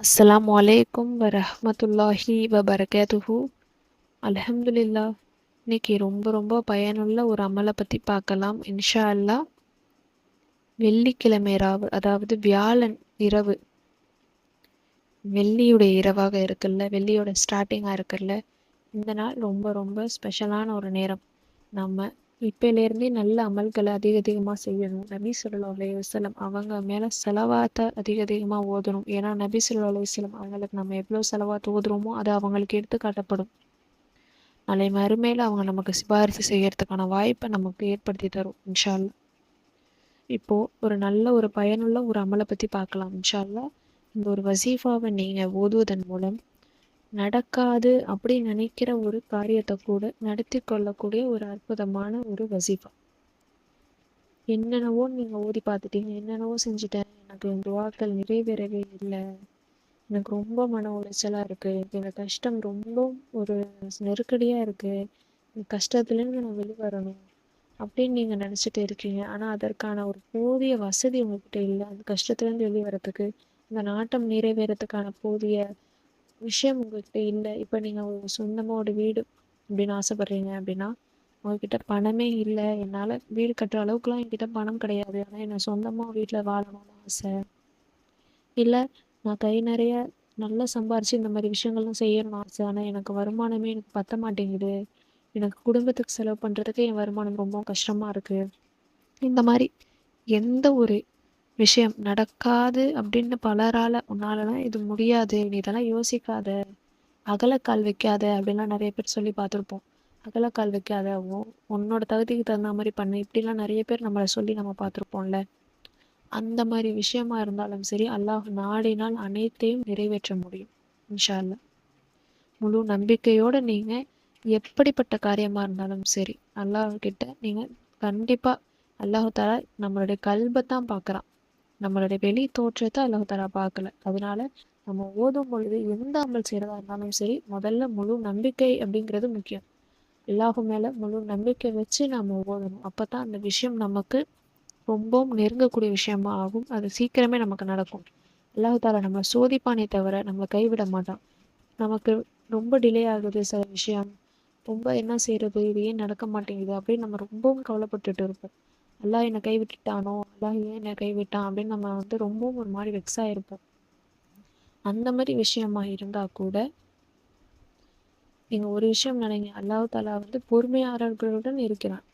அஸ்ஸலாமு அலைக்கும் வரஹ்மத்துல்லாஹி வபரகாத்துஹு. அல்ஹம்துலில்லா. இன்னைக்கு ரொம்ப ரொம்ப பயனுள்ள ஒரு அமலை பற்றி பார்க்கலாம் இன்ஷா அல்லாஹ். வெள்ளிக்கிழமை ராவு, அதாவது வியாழன் இரவு, வெள்ளியுடைய இரவாக இருக்குல்ல, வெள்ளியோட ஸ்டார்டிங்காக இருக்குல்ல, இந்த நாள் ரொம்ப ரொம்ப ஸ்பெஷலான ஒரு நேரம். நம்ம இப்போலேருந்தே நல்ல அமல்களை அதிகமாக செய்யணும். நபி ஸல்லல்லாஹு அலைஹி வஸல்லம் அவங்க மேலே செலவாத்தை அதிகமாக ஓதணும். ஏன்னா நபி ஸல்லல்லாஹு அலைஹி வஸல்லம் அவங்களுக்கு நம்ம எவ்வளோ செலவாத்து ஓதுறோமோ அது அவங்களுக்கு எடுத்து காட்டப்படும். நாளை மறுமையில் அவங்க நமக்கு சிபாரிசு செய்யறதுக்கான வாய்ப்பை நமக்கு ஏற்படுத்தி தரும் இன்ஷா அல்லாஹ். இப்போது ஒரு நல்ல ஒரு பயனுள்ள ஒரு அமலை பற்றி பார்க்கலாம் இன்ஷா அல்லாஹ். இந்த ஒரு வசீஃபாவை நீங்கள் ஓதுவதன் மூலம் நடக்காது அப்படின்னு நினைக்கிற ஒரு காரியத்தை கூட நடத்தி கொள்ளக்கூடிய ஒரு அற்புதமான ஒரு வசீஃபா. என்னென்னவோ நீங்கள் ஓதி பார்த்துட்டீங்க, என்னென்னவோ செஞ்சுட்டேன், எனக்கு இந்த துஆக்கள் நிறைவேறவே இல்லை, எனக்கு ரொம்ப மன உளைச்சலாக இருக்குது, இந்த கஷ்டம் ரொம்ப ஒரு நெருக்கடியாக இருக்குது, இந்த கஷ்டத்துலேருந்து நான் வெளிவரணும் அப்படின்னு நீங்கள் நினச்சிட்டு இருக்கீங்க. ஆனால் அதற்கான ஒரு போதிய வசதி உங்ககிட்ட இல்லை. அந்த கஷ்டத்துலேருந்து வெளியே வரத்துக்கு, இந்த நாட்டம் நிறைவேறத்துக்கான போதிய விஷயம் உங்ககிட்ட இல்லை. இப்போ நீங்கள் ஒரு சொந்தமாக ஒரு வீடு அப்படின்னு ஆசைப்பட்றீங்க அப்படின்னா, உங்ககிட்ட பணமே இல்லை, என்னால் வீடு கட்டுற அளவுக்குலாம் என்கிட்ட பணம் கிடையாது, ஆனால் என்னை சொந்தமாக வீட்டில் வாழணும்னு ஆசை. இல்லை, நான் கை நிறைய நல்லா சம்பாரித்து இந்த மாதிரி விஷயங்கள்லாம் செய்யணும்னு ஆசை, ஆனால் எனக்கு வருமானமே எனக்கு பத்த மாட்டேங்குது, எனக்கு குடும்பத்துக்கு செலவு பண்ணுறதுக்கு என் வருமானம் ரொம்ப கஷ்டமாக இருக்குது. இந்த மாதிரி எந்த ஒரு விஷயம் நடக்காது அப்படின்னு பலரால் உன்னாலலாம் இது முடியாது, நீ இதெல்லாம் யோசிக்காத, அகலக்கால் வைக்காத அப்படின்லாம் நிறைய பேர் சொல்லி பார்த்துருப்போம். அகலக்கால் வைக்காத, உன்னோட தகுதிக்கு தகுந்த மாதிரி பண்ணு, இப்படிலாம் நிறைய பேர் நம்மளை சொல்லி நம்ம பார்த்துருப்போம்ல. அந்த மாதிரி விஷயமா இருந்தாலும் சரி, அல்லாஹ் நாடினால் அனைத்தையும் நிறைவேற்ற முடியும் இன்ஷா அல்லாஹ். முழு நம்பிக்கையோடு நீங்கள் எப்படிப்பட்ட காரியமாக இருந்தாலும் சரி, அல்லாஹ்கிட்ட நீங்கள் கண்டிப்பாக, அல்லாஹ் தஆலா நம்மளுடைய கல்பை தான் பார்க்குறான், நம்மளுடைய வெளி தோற்றத்தை அல்லாஹ் தஆலா பார்க்கல. அதனால நம்ம ஓதும் பொழுது எந்த அமல் செய்கிறதா இருந்தாலும் சரி, முதல்ல முழு நம்பிக்கை அப்படிங்கிறது முக்கியம். அல்லாஹ் மேலே முழு நம்பிக்கை வச்சு நம்ம ஓதணும். அப்போ தான் அந்த விஷயம் நமக்கு ரொம்பவும் நெருங்கக்கூடிய விஷயமா ஆகும். அது சீக்கிரமே நமக்கு நடக்கும். அல்லாஹ் தஆலா நம்மளை சோதிப்பானே தவிர நம்மளை கைவிட மாட்டான். நமக்கு ரொம்ப டிலே ஆகுது சில விஷயம், ரொம்ப என்ன செய்கிறது, இது ஏன் நடக்க மாட்டேங்குது அப்படின்னு நம்ம ரொம்பவும் கவலைப்பட்டுட்டு இருப்போம். அல்லாஹ் என்னை கைவிட்டுட்டானோ, அல்லாஹ் ஏன் என்னை கைவிட்டான் அப்படின்னு நம்ம ரொம்பவும் ஒரு மாதிரி வெக்ஸாக இருப்போம். அந்த மாதிரி விஷயமா இருந்தால் கூட நீங்கள் ஒரு விஷயம் நினைங்க, அல்லாஹ் தஆலா பொறுமையாளர்களுடன் இருக்கிறான்.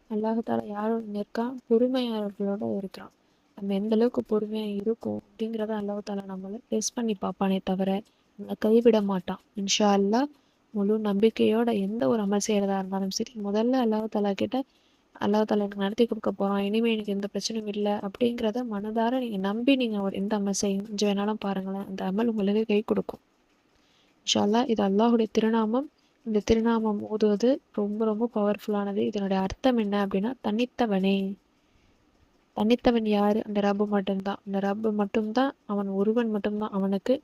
அல்லாஹ் தஆலா யாருடன் இருக்கான்? பொறுமையாளர்களோட இருக்கிறான். நம்ம எந்த அளவுக்கு பொறுமையாக இருக்கும் அப்படிங்கிறத அல்லாஹ் தஆலா நம்மளை டெஸ்ட் பண்ணி பார்ப்பானே தவிர நம்மளை கைவிட மாட்டான் இன்ஷா அல்லாஹ். முழு நம்பிக்கையோட எந்த ஒரு அமல் செய்கிறதா இருந்தாலும் சரி, முதல்ல அல்லாஹ் தஆலா கிட்ட, அல்லாஹ் தஆலா எனக்கு நடத்தி கொடுக்க போகிறான், இனிமேல் எனக்கு எந்த பிரச்சனையும் இல்லை அப்படிங்கிறத மனதார நீங்கள் நம்பி நீங்கள் ஒரு எந்த அமல் செஞ்சு வேணாலும் பாருங்களேன், அந்த அமல் உங்களுக்கு கை கொடுக்கும் இன்ஷா அல்லாஹ். இது அல்லாஹுடைய திருநாமம். இந்த திருநாமம் ஓதுவது ரொம்ப ரொம்ப பவர்ஃபுல்லானது. இதனுடைய அர்த்தம் என்ன அப்படின்னா, தனித்தவனே. தனித்தவன் யாரு? அந்த ரப்பு மட்டும்தான். அந்த ரப்பு மட்டும்தான், அவன் ஒருவன் மட்டும்தான். அவனுக்கு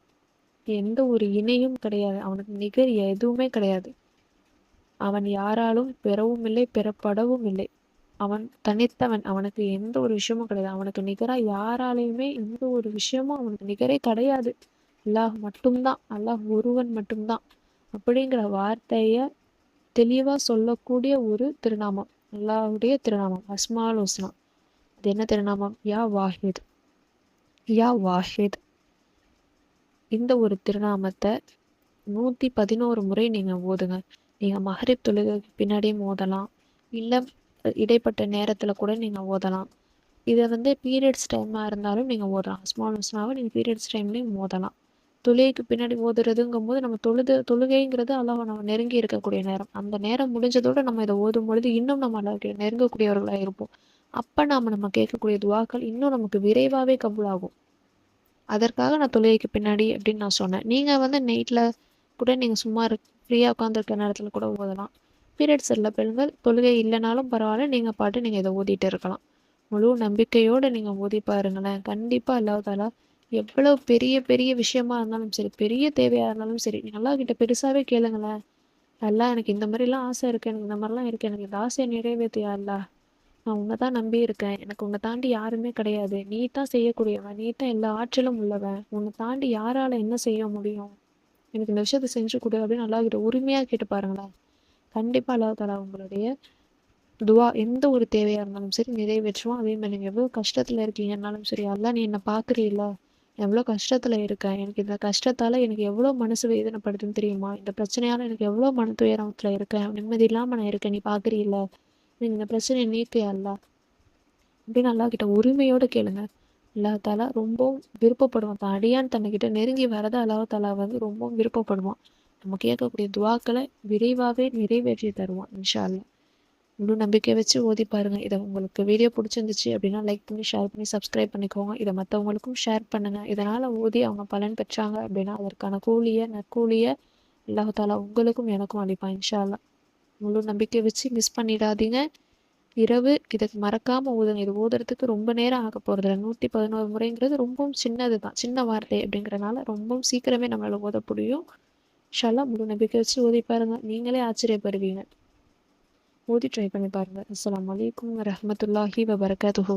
எந்த ஒரு இணையும் கிடையாது, அவனுக்கு நிகர் எதுவுமே கிடையாது. அவன் யாராலும் பெறவும் இல்லை, பெறப்படவும் இல்லை. அவன் தனித்தவன், அவனுக்கு எந்த ஒரு விஷயமும் கிடையாது. அவனுக்கு நிகராக யாராலையுமே எந்த ஒரு விஷயமும் அவனுக்கு நிகரே கிடையாது. அல்லாஹ் மட்டும்தான், அல்லாஹ் ஒருவன் மட்டும்தான் அப்படிங்கிற வார்த்தையை தெளிவாக சொல்லக்கூடிய ஒரு திருநாமம் அல்லாஹுடைய திருநாமம் அஸ்மால் ஹுஸ்னா. அது என்ன திருநாமம்? யா வாஹித். யா வாஹித். இந்த ஒரு திருநாமத்தை 111 முறை நீங்கள் ஓதுங்க. நீங்கள் மஹ்ரிப் தொழுகைக்கு பின்னாடியும் ஓதலாம், இல்லை இடைப்பட்ட நேரத்தில் கூட நீங்கள் ஓதலாம். இதை பீரியட்ஸ் டைமாக இருந்தாலும் நீங்கள் ஓதலாம். அஸ்மால் ஹுஸ்னாவை நீங்கள் பீரியட்ஸ் டைம்லேயும் ஓதலாம். தொழுகைக்கு பின்னாடி ஓதுறதுங்கும் போது நம்ம தொழுகைங்கிறது அல்லாஹ் நம்ம நெருங்கி இருக்கக்கூடிய நேரம். அந்த நேரம் முடிஞ்சதோடு நம்ம இதை ஓதும் பொழுது இன்னும் நம்ம அல்லாஹ்கிட்ட நெருங்கக்கூடியவர்களாக இருப்போம். அப்போ நம்ம கேட்கக்கூடிய துஆக்கள் இன்னும் நமக்கு விரைவாகவே கபூலாகும். அதற்காக நான் தொழுகைக்கு பின்னாடி அப்படின்னு நான் சொன்னேன். நீங்கள் நைட்டில் கூட நீங்கள் சும்மா ஃப்ரீயாக உட்காந்துருக்க நேரத்தில் கூட ஓதலாம். பீரியட்ஸ் உள்ள பெண்கள் தொழுகை இல்லைனாலும் பரவாயில்ல, நீங்கள் பாட்டு நீங்கள் இதை ஓதிட்டு இருக்கலாம். முழு நம்பிக்கையோடு நீங்கள் ஓதி பாருங்களேன். கண்டிப்பாக அல்லாஹ் தஆலா எவ்வளோ பெரிய பெரிய விஷயமா இருந்தாலும் சரி, பெரிய தேவையாக இருந்தாலும் சரி, அல்லாஹ் கிட்ட பெருசாகவே கேளுங்களேன். அல்லாஹ் எனக்கு இந்த மாதிரிலாம் ஆசை இருக்குது, எனக்கு இந்த மாதிரிலாம் இருக்குது, எனக்கு இந்த ஆசையை நிறைவேற்றியா அல்லாஹ் நான் உன்னை தான் நம்பி இருக்கேன். எனக்கு உன்னை தாண்டி யாருமே கிடையாது. நீ தான் செய்யக்கூடியவன். நீ தான் எல்லா ஆற்றலும் உள்ளவன். உன்னை தாண்டி யாரால என்ன செய்ய முடியும்? எனக்கு இந்த விஷயத்த செஞ்சு கொடு அப்படின்னு அல்லாஹ்கிட்ட உரிமையா கேட்டு பாருங்களேன். கண்டிப்பா அல்லாஹ் தஆலா உங்களுடைய துவா எந்த ஒரு தேவையா இருந்தாலும் சரி நிறைவேற்றுவான். அதே மாதிரி நீங்க எவ்வளவு கஷ்டத்துல இருக்கீங்கன்னாலும் சரி, அல்லாஹ் நீ என்ன பார்க்குறீல்ல? நான் எவ்வளோ கஷ்டத்துல இருக்கேன். எனக்கு இந்த கஷ்டத்தால எனக்கு எவ்வளோ மனசு வேதனைப்படுதுன்னு தெரியுமா? இந்த பிரச்சனையால எனக்கு எவ்வளோ மன துயரத்துல இருக்கேன். நிம்மதி இல்லாம நான் இருக்கேன். நீ பார்க்குறீல்ல? நீங்க இந்த பிரச்சனைய நீக்கு யா அல்லாஹ். அப்படின்னு அல்லாஹ்கிட்ட உரிமையோட கேளுங்க. அல்லாஹ் தஆலா ரொம்பவும் விருப்பப்படுவான். தான் அடியான் தன்னைக்கிட்ட நெருங்கி வரத அல்லாஹ் தஆலா வந்து ரொம்பவும் விருப்பப்படுவான். நம்ம கேட்கக்கூடிய துஆக்கள விரைவாவே நிறைவேற்றி தருவான். இன்ஷா அல்லாஹ். முழு நம்பிக்கை வச்சு ஓதி பாருங்க. இதை உங்களுக்கு வீடியோ பிடிச்சிருந்துச்சு அப்படின்னா லைக் பண்ணி, ஷேர் பண்ணி, சப்ஸ்கிரைப் பண்ணிக்கோங்க. இதை மற்றவங்களுக்கும் ஷேர் பண்ணுங்க. இதனால ஓதி அவங்க பலன் பெற்றாங்க அப்படின்னா அதற்கான நற்கூலிய அல்லாஹ் தஆலா உங்களுக்கும் எனக்கும் அளிப்பான் இன்ஷா அல்லாஹ். முழு நம்பிக்கை வச்சு மிஸ் பண்ணிடாதீங்க. இரவு இதுக்கு மறக்காம ஓதுங்க. இது ஓதுறதுக்கு ரொம்ப நேரம் ஆக போறதில்ல. 111 முறைங்கிறது ரொம்பவும் சின்னது தான். சின்ன வார்த்தை அப்படிங்கிறனால ரொம்பவும் சீக்கிரமே நம்மளால ஓத முடியும். இன்ஷா அல்லாஹ் முழு நம்பிக்கை வச்சு ஓதி பாருங்க. நீங்களே ஆச்சரியப்படுவீங்க. ஓதி ட்ரை பண்ணி பாருங்க. அஸ்ஸலாமு அலைக்கும் வரஹ்மத்துல்லாஹி வபரகாத்துஹு.